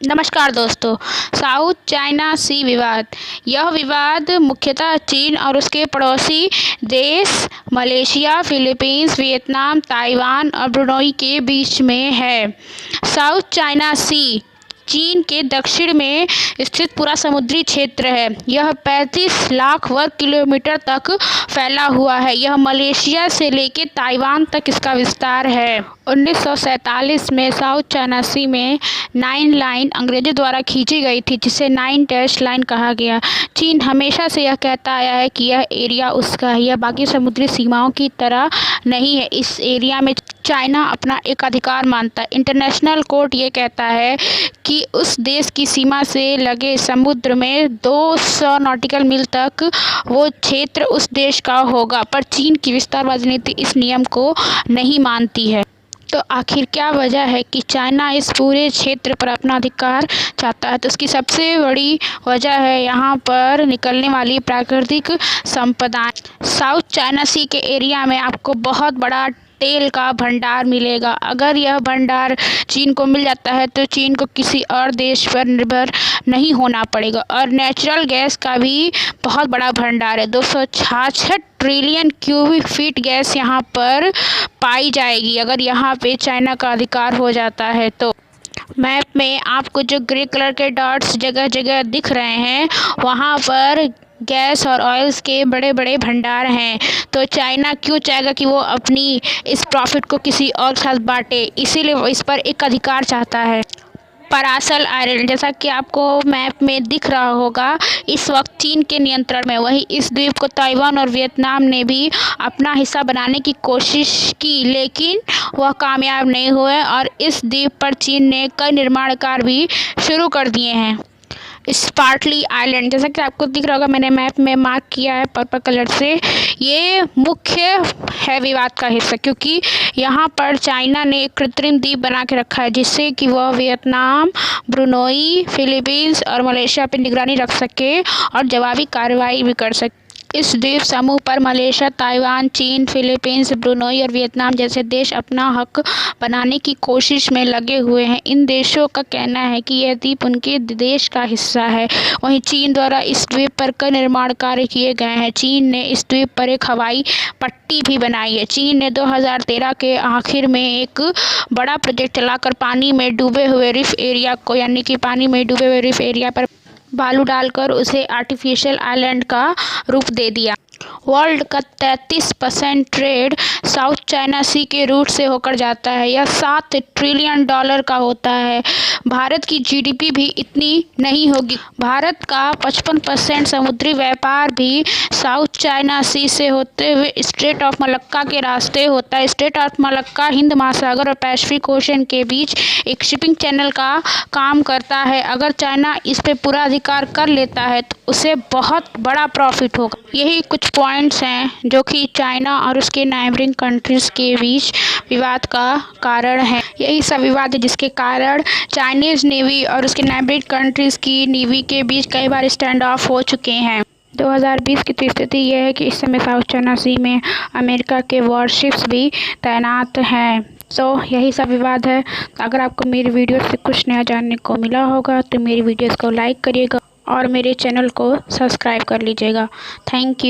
नमस्कार दोस्तों। South China सी विवाद। यह विवाद मुख्यतः चीन और उसके पड़ोसी देश मलेशिया, फिलीपींस, वियतनाम, ताइवान और ब्रुनई के बीच में है। साउथ चाइना सी चीन के दक्षिण में स्थित पूरा समुद्री क्षेत्र है। यह 35 लाख वर्ग किलोमीटर तक फैला हुआ है। यह मलेशिया से लेकर ताइवान तक इसका विस्तार है। 1947 में साउथ चाइना सी में 9 लाइन अंग्रेजों द्वारा खींची गई थी, जिसे 9 डैश लाइन कहा गया। चीन हमेशा से यह कहता आया है कि यह एरिया उसका है, यह बाकी समुद्री सीमाओं की तरह नहीं है। इस एरिया में चाइना अपना एक अधिकार मानता है। इंटरनेशनल कोर्ट ये कहता है कि उस देश की सीमा से लगे समुद्र में 200 नॉटिकल मील तक वो क्षेत्र उस देश का होगा, पर चीन की विस्तारवादी नीति इस नियम को नहीं मानती है। तो आखिर क्या वजह है कि चाइना इस पूरे क्षेत्र पर अपना अधिकार चाहता है? तो उसकी सबसे बड़ी वजह है यहाँ पर निकलने वाली प्राकृतिक संपदाएं। साउथ चाइना सी के एरिया में आपको बहुत बड़ा तेल का भंडार मिलेगा। अगर यह भंडार चीन को मिल जाता है तो चीन को किसी और देश पर निर्भर नहीं होना पड़ेगा। और नेचुरल गैस का भी बहुत बड़ा भंडार है। 266 ट्रिलियन क्यूबिक फीट गैस यहाँ पर पाई जाएगी अगर यहाँ पे चाइना का अधिकार हो जाता है तो। मैप में आपको जो ग्रे कलर के डॉट्स जगह जगह दिख रहे हैं, वहाँ पर गैस और ऑयल्स के बड़े बड़े भंडार हैं। तो चाइना क्यों चाहेगा कि वो अपनी इस प्रॉफिट को किसी और के साथ बांटे? इसीलिए वो इस पर एक अधिकार चाहता है। परासल आइलैंड, जैसा कि आपको मैप में दिख रहा होगा, इस वक्त चीन के नियंत्रण में। वहीं इस द्वीप को ताइवान और वियतनाम ने भी अपना हिस्सा बनाने की कोशिश की, लेकिन वह कामयाब नहीं हुए और इस द्वीप पर चीन ने कई निर्माण कार्य भी शुरू कर दिए हैं। स्पार्टली आइलैंड, जैसा कि आपको दिख रहा होगा, मैंने मैप में मार्क किया है पर्पल कलर से, ये मुख्य है विवाद का हिस्सा, क्योंकि यहाँ पर चाइना ने एक कृत्रिम द्वीप बना के रखा है, जिससे कि वह वियतनाम, ब्रुनई, फिलीपींस और मलेशिया पर निगरानी रख सके और जवाबी कार्रवाई भी कर सके। इस द्वीप समूह पर मलेशिया, ताइवान, चीन, फिलीपींस, ब्रुनई और वियतनाम जैसे देश अपना हक बनाने की कोशिश में लगे हुए हैं। इन देशों का कहना है कि यह द्वीप उनके देश का हिस्सा है। वहीं चीन द्वारा इस द्वीप पर कई निर्माण कार्य किए गए हैं। चीन ने इस द्वीप पर एक हवाई पट्टी भी बनाई है। चीन ने 2013 के आखिर में एक बड़ा प्रोजेक्ट चलाकर पानी में डूबे हुए रिफ एरिया को, यानी कि पानी में डूबे हुए रिफ एरिया पर बालू डालकर उसे आर्टिफिशियल आइलैंड का रूप दे दिया। वर्ल्ड का 33% ट्रेड साउथ चाइना सी के रूट से होकर जाता है। यह $7 ट्रिलियन का होता है। भारत की जीडीपी भी इतनी नहीं होगी। भारत का 55% समुद्री व्यापार भी साउथ चाइना सी से होते हुए स्ट्रेट ऑफ मलक्का के रास्ते होता है। स्ट्रेट ऑफ मलक्का हिंद महासागर और पैसिफिक ओशन के बीच एक शिपिंग चैनल का काम करता है। अगर चाइना इस पे पूरा अधिकार कर लेता है तो उसे बहुत बड़ा प्रॉफिट होगा। यही कुछ पॉइंट्स हैं जो कि चाइना और उसके नाइबरिंग कंट्रीज के बीच विवाद का कारण है। यही सब विवाद है जिसके कारण चाइनीज नेवी और उसके नाइबरिंग कंट्रीज की नेवी के बीच कई बार स्टैंड ऑफ हो चुके हैं। 2020 की स्थिति यह है कि इस समय साउथ चाइना सी में अमेरिका के वॉरशिप्स भी तैनात हैं। तो यही सब विवाद है। अगर आपको मेरी वीडियो से कुछ नया जानने को मिला होगा तो मेरी वीडियोस को लाइक करिएगा और मेरे चैनल को सब्सक्राइब कर लीजिएगा। Thank you.